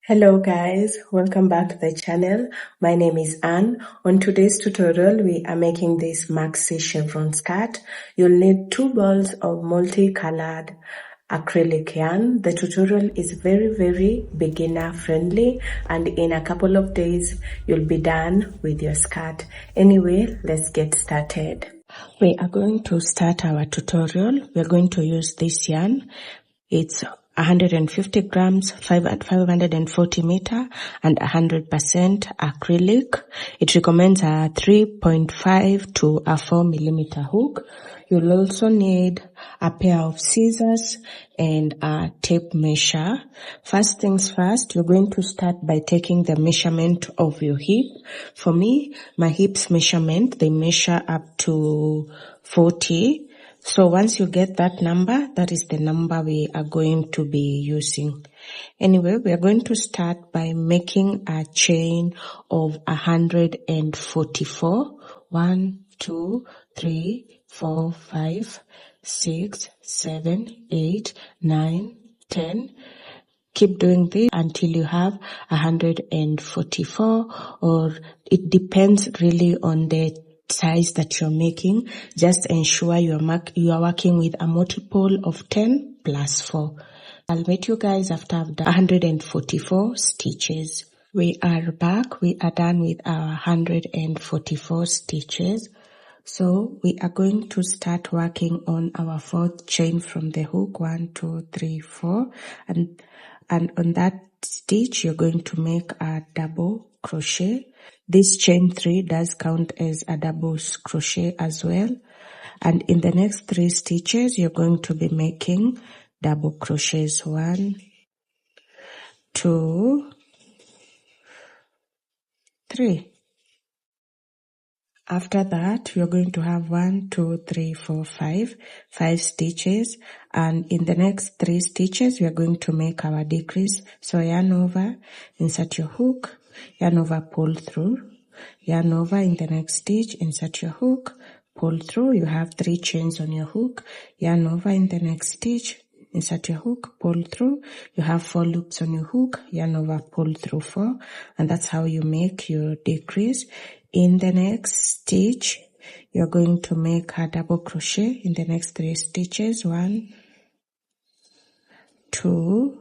Hello guys, welcome back to the channel. My name is Anne. On today's tutorial, we are making this maxi chevron skirt. You'll need 2 balls of multicolored acrylic yarn. The tutorial is very beginner friendly, and in a couple of days, you'll be done with your skirt. Anyway, let's get started. We are going to start our tutorial. We're going to use this yarn. It's 150 grams, 540 meter, and 100% acrylic. It recommends a 3.5 to a 4 millimeter hook. You'll also need a pair of scissors and a tape measure. First things first, you're going to start by taking the measurement of your hip. For me, my hips measurement, they measure up to 40. So once you get that number, that is the number we are going to be using. Anyway, we are going to start by making a chain of 144. 1, 2, 3, 4, 5, 6, 7, 8, 9, 10. Keep doing this until you have 144, or it depends really on the size that you're making. Just ensure you are working with a multiple of 10 plus 4. I'll meet you guys after I've done 144 stitches. We are back. We are done with our 144 stitches. So we are going to start working on our 4th chain from the hook. 1, 2, 3, 4. And on that stitch, you're going to make a double crochet. This chain 3 does count as a double crochet as well. And in the next 3 stitches, you're going to be making double crochets. 1, 2, 3. After that, you're going to have 1, 2, 3, 4, 5 stitches. And in the next 3 stitches, we are going to make our decrease. So yarn over, insert your hook, yarn over, pull through, yarn over in the next stitch, insert your hook, pull through. You have 3 chains on your hook, yarn over in the next stitch, insert your hook, pull through. You have 4 loops on your hook, yarn over, pull through 4, and that's how you make your decrease. In the next stitch, you're going to make a double crochet in the next 3 stitches. 1, 2,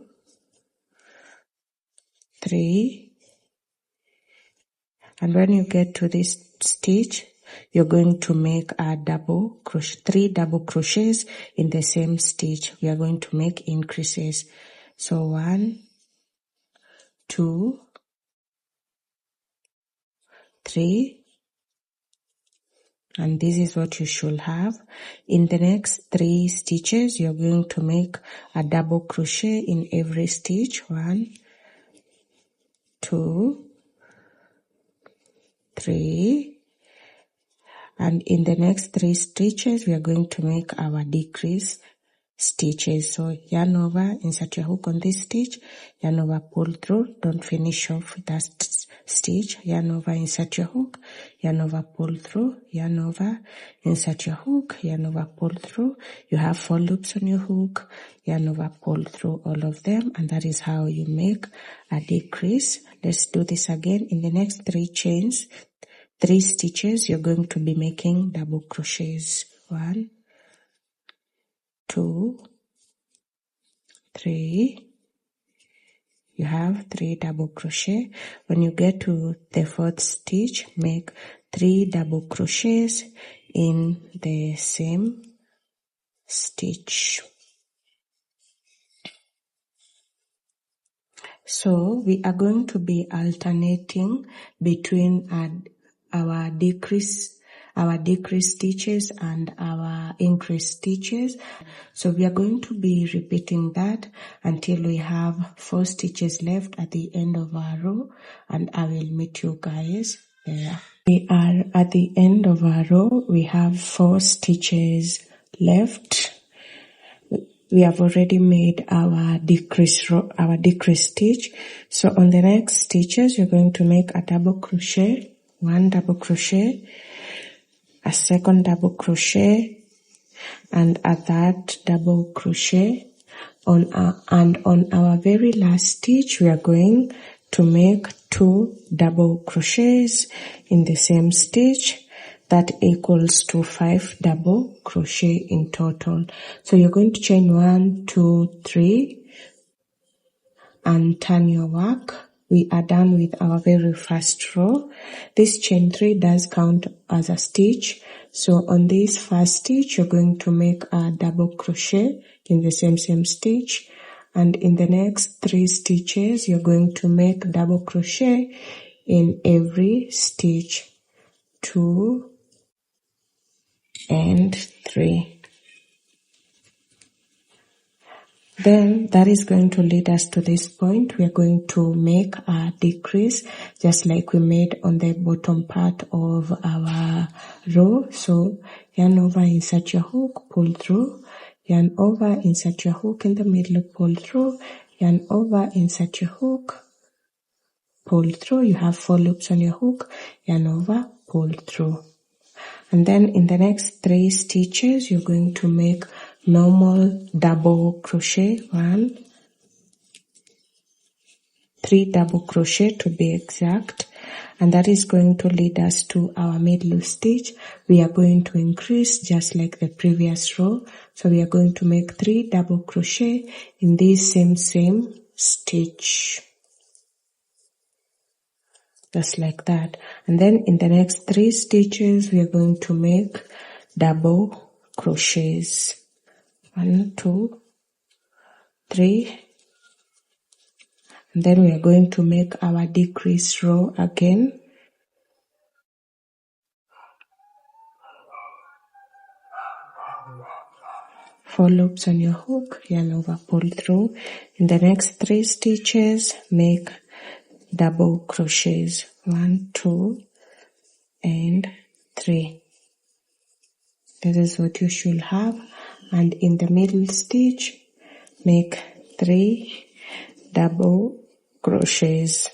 3. And when you get to this stitch, you're going to make a double crochet, 3 double crochets in the same stitch. We are going to make increases. So 1, 2, 3. And this is what you should have. In the next 3 stitches, you're going to make a double crochet in every stitch. 1, 2, 3. And in the next 3 stitches, we are going to make our decrease stitches. So yarn over, insert your hook on this stitch, yarn over, pull through. Don't finish off with that stitch. Yarn over, insert your hook, yarn over, pull through, yarn over, insert your hook, yarn over, pull through. You have 4 loops on your hook, yarn over, pull through all of them, and that is how you make a decrease. Let's do this again. In the next 3 chains, 3 stitches, you're going to be making double crochets. 1, 2, 3. You have 3 double crochet. When you get to the 4th stitch, make 3 double crochets in the same stitch. So we are going to be alternating between our decrease stitches and our increase stitches. So we are going to be repeating that until we have 4 stitches left at the end of our row, and I will meet you guys there. We are at the end of our row. We have 4 stitches left. We have already made our decrease stitch. So on the next stitches, you're going to make a double crochet, 1 double crochet, a 2nd double crochet, and a 3rd double crochet. on our very last stitch we are going to make 2 double crochets in the same stitch. That equals to 5 double crochet in total. So you're going to chain 1, 2, 3 and turn your work. We are done with our very first row. This chain 3 does count as a stitch. So on this first stitch you're going to make a double crochet in the same stitch, and in the next 3 stitches you're going to make double crochet in every stitch. 2 and 3. Then that is going to lead us to this point. We are going to make a decrease just like we made on the bottom part of our row. So yarn over, insert your hook, pull through, yarn over, insert your hook in the middle, pull through, yarn over, insert your hook, pull through. You have 4 loops on your hook, yarn over, pull through. And then in the next 3 stitches you're going to make normal double crochet, 1, 3 double crochet to be exact, and that is going to lead us to our middle stitch. We are going to increase just like the previous row, so we are going to make 3 double crochet in this same stitch, just like that. And then in the next 3 stitches we are going to make double crochets, 1, 2, 3, and then we are going to make our decrease row again. Four loops on your hook, yarn over, pull through. In the next 3 stitches make double crochets, 1, 2 and 3. This is what you should have. And in the middle stitch make 3 double crochets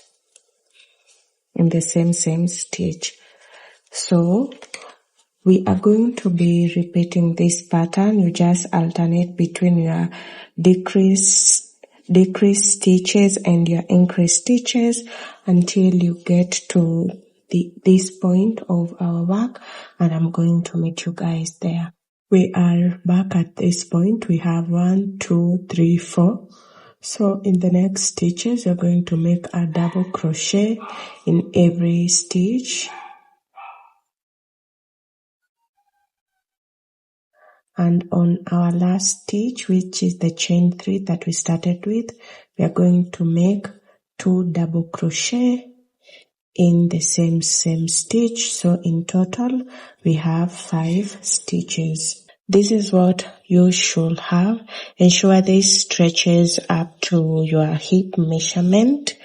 in the same stitch. So we are going to be repeating this pattern. You just alternate between your decrease stitches and your increase stitches until you get to this point of our work, and I'm going to meet you guys there. We are back at this point. We have 1, 2, 3, 4. So in the next stitches you're going to make a double crochet in every stitch, and on our last stitch, which is the chain 3 that we started with, we are going to make 2 double crochet in the same stitch. So in total we have 5 stitches. This is what you should have. Ensure this stretches up to your hip measurement.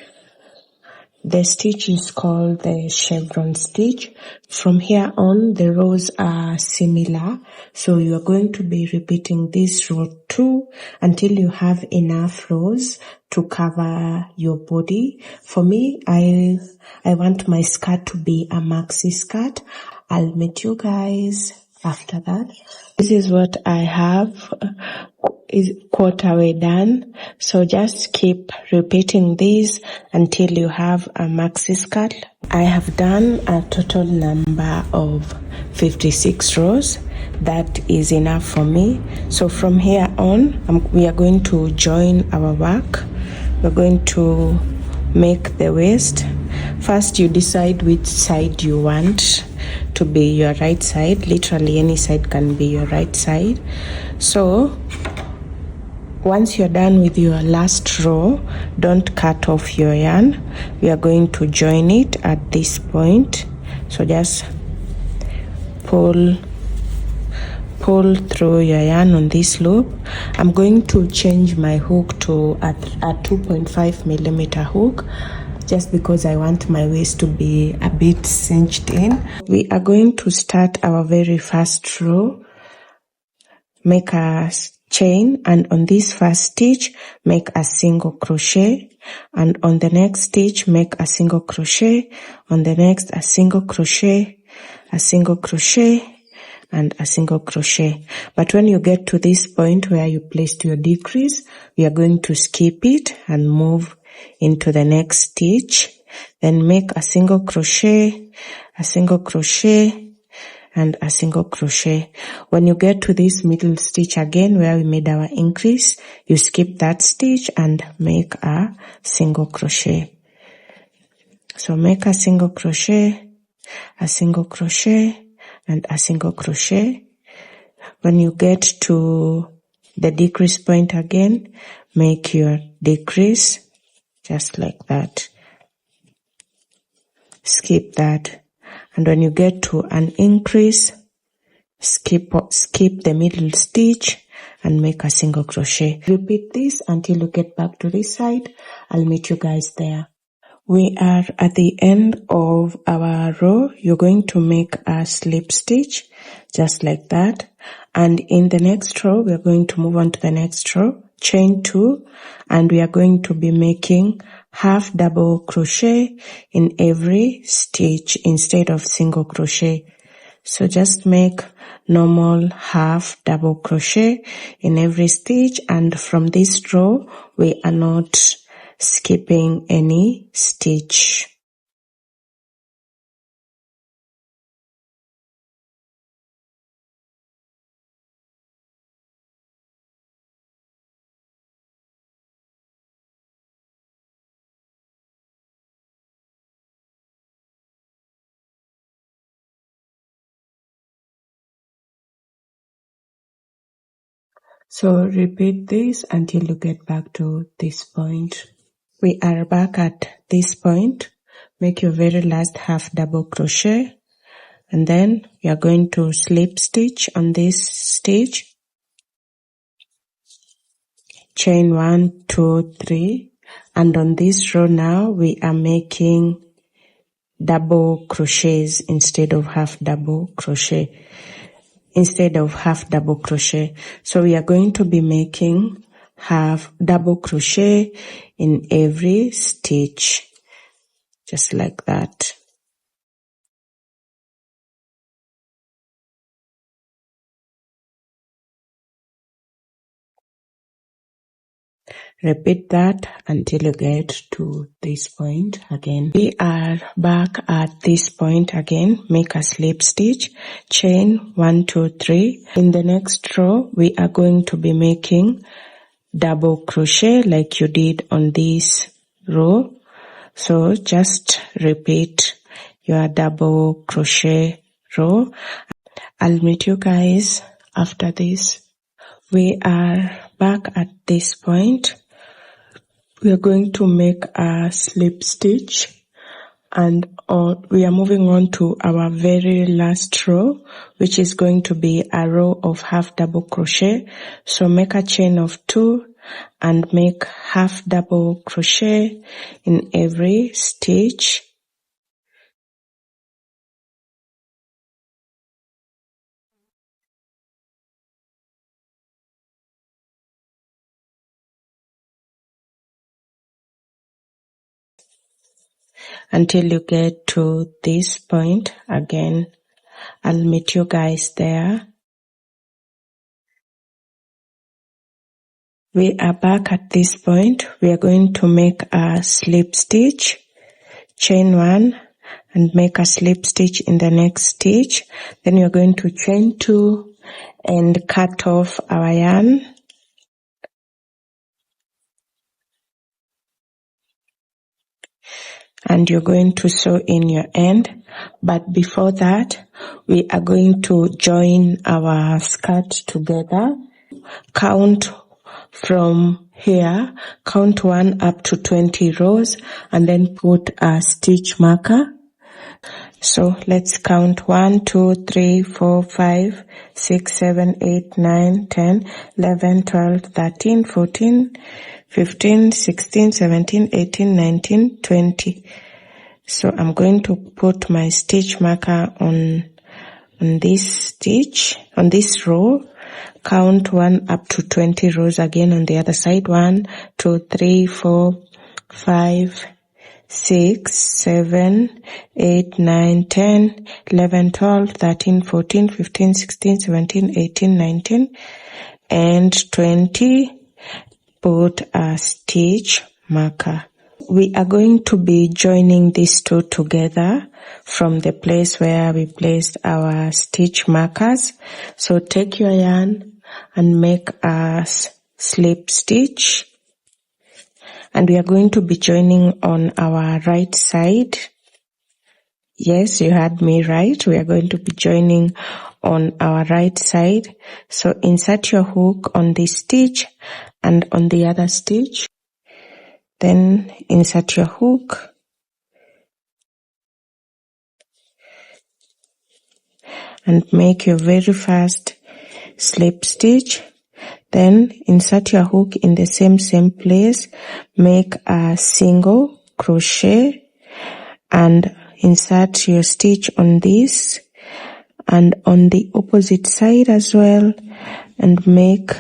The stitch is called the chevron stitch. From here on, the rows are similar, so you are going to be repeating this row 2 until you have enough rows to cover your body. For me, I want my skirt to be a maxi skirt. I'll meet you guys after that. This is what I have, is quarter way done. So just keep repeating this until you have a maxi skirt. I have done a total number of 56 rows. That is enough for me. So from here on, we are going to join our work. We're going to make the waist. First, you decide which side you want to be your right side. Literally any side can be your right side. So once you're done with your last row, don't cut off your yarn. We are going to join it at this point. So just pull through your yarn on this loop. I'm going to change my hook to a 2.5 millimeter hook, just because I want my waist to be a bit cinched in. We are going to start our very first row. Make a chain, and on this first stitch make a single crochet, and on the next stitch make a single crochet, on the next a single crochet, a single crochet, and a single crochet. But when you get to this point where you placed your decrease, we are going to skip it and move into the next stitch. Then make a single crochet, a single crochet, and a single crochet. When you get to this middle stitch again where we made our increase, you skip that stitch and make a single crochet. So make a single crochet, a single crochet, and a single crochet. When you get to the decrease point again, make your decrease just like that. Skip that. And when you get to an increase, skip the middle stitch and make a single crochet. Repeat this until you get back to this side. I'll meet you guys there. We are at the end of our row. You're going to make a slip stitch just like that. And in the next row, we are going to move on to the next row, chain 2, and we are going to be making half double crochet in every stitch instead of single crochet. So just make normal half double crochet in every stitch, and from this row we are not skipping any stitch. So repeat this until you get back to this point. We are back at this point. Make your very last half double crochet, and then we are going to slip stitch on this stitch. Chain 1, 2, 3, and on this row now we are making double crochets instead of half double crochet. So we are going to be making half double crochet in every stitch, just like that. Repeat that until you get to this point again. We are back at this point again. Make a slip stitch, chain 1, 2, 3. In the next row, we are going to be making double crochet like you did on this row. So just repeat your double crochet row. I'll meet you guys after this. We are back at this point. We are going to make a slip stitch, and we are moving on to our very last row, which is going to be a row of half double crochet. So make a chain of 2 and make half double crochet in every stitch. Until you get to this point again. I'll meet you guys there. We are back at this point. We are going to make a slip stitch, chain 1, and make a slip stitch in the next stitch. Then you're going to chain 2 and cut off our yarn. And you're going to sew in your end. But before that, we are going to join our skirt together. Count from here, count 1 up to 20 rows, and then put a stitch marker. So let's count 1, 2, 3, 4, 5, 6, 7, 8, 9, 10, 11, 12, 13, 14, 15, 16, 17, 18, 19, 20. So I'm going to put my stitch marker on this stitch, on this row. Count 1 up to 20 rows again on the other side. 1, 2, 3, 4, 5, 6, 7, 8, 9, 10, 11, 12, 13, 14, 15, 16, 17, 18, 19, and 20. Put a stitch marker. We are going to be joining these two together from the place where we placed our stitch markers. So take your yarn and make a slip stitch. And we are going to be joining on our right side. Yes, you heard me right. We are going to be joining on our right side. So insert your hook on this stitch and on the other stitch. Then insert your hook and make your very first slip stitch. Then insert your hook in the same place. Make a single crochet and insert your stitch on this and on the opposite side as well, and make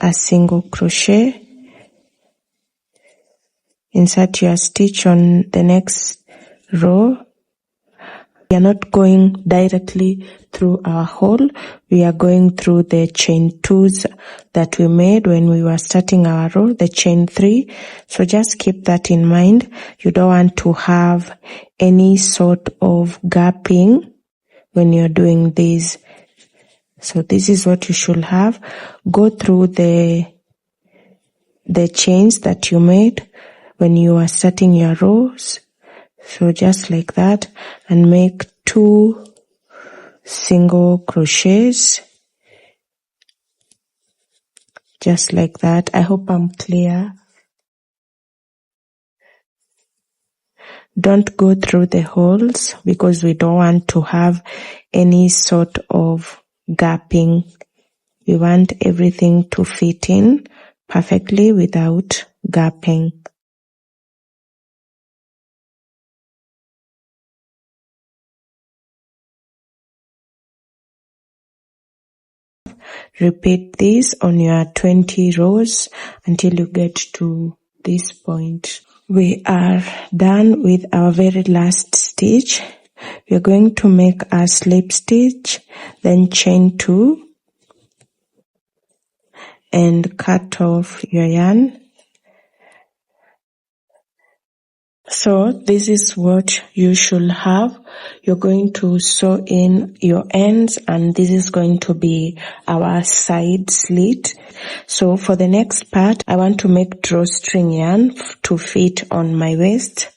a single crochet. Insert your stitch on the next row. We are not going directly through our hole. We are going through the chain 2s that we made when we were starting our row, the chain 3. So just keep that in mind. You don't want to have any sort of gapping when you're doing this. So this is what you should have. Go through the chains that you made when you are starting your rows. So just like that, and make 2 single crochets. Just like that. I hope I'm clear. Don't go through the holes because we don't want to have any sort of gapping. We want everything to fit in perfectly without gapping. Repeat this on your 20 rows until you get to this point. We are done with our very last stitch. We are going to make a slip stitch, then chain 2 and cut off your yarn. So this is what you should have. You're going to sew in your ends, and this is going to be our side slit. So for the next part, I want to make drawstring yarn to fit on my waist.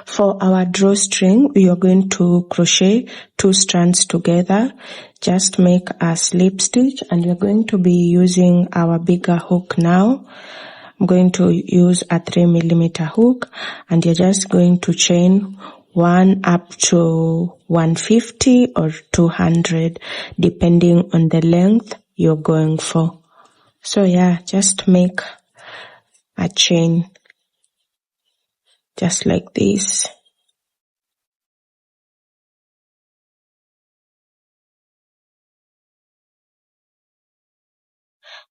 For our drawstring, we are going to crochet 2 strands together. Just make a slip stitch, and we're going to be using our bigger hook now. I'm going to use a 3mm hook, and you're just going to chain 1 up to 150 or 200 depending on the length you're going for. So yeah, just make a chain just like this.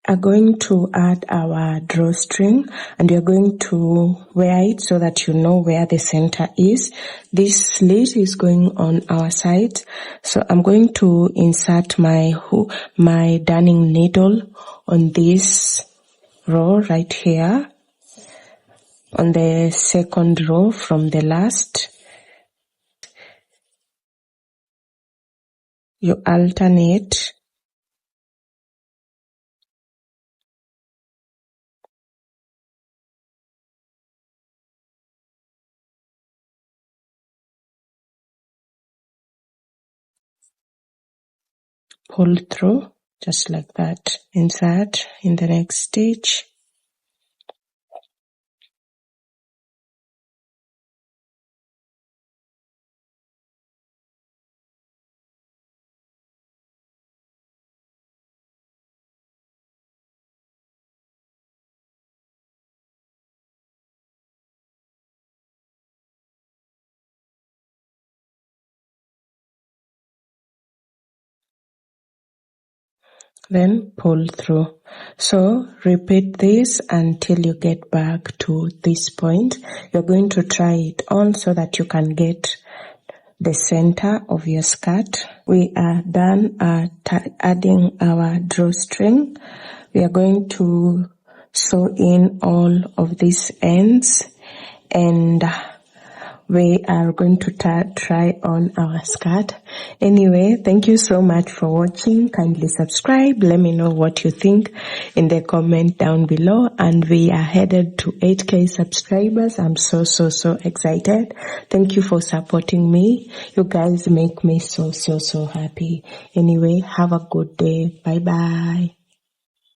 Are going to add our drawstring, and you're going to wear it so that you know where the center is. This slit is going on our side, so I'm going to insert my darning needle on this row right here, on the second row from the last. You alternate. Pull through just like that. Insert in the next stitch. then pull through. So repeat this until you get back to this point. You're going to try it on so that you can get the center of your skirt. We are done adding our drawstring. We are going to sew in all of these ends, and we are going to try on our skirt. Anyway, thank you so much for watching. Kindly subscribe. Let me know what you think in the comment down below. And we are headed to 8K subscribers. I'm so excited. Thank you for supporting me. You guys make me so happy. Anyway, have a good day. Bye bye.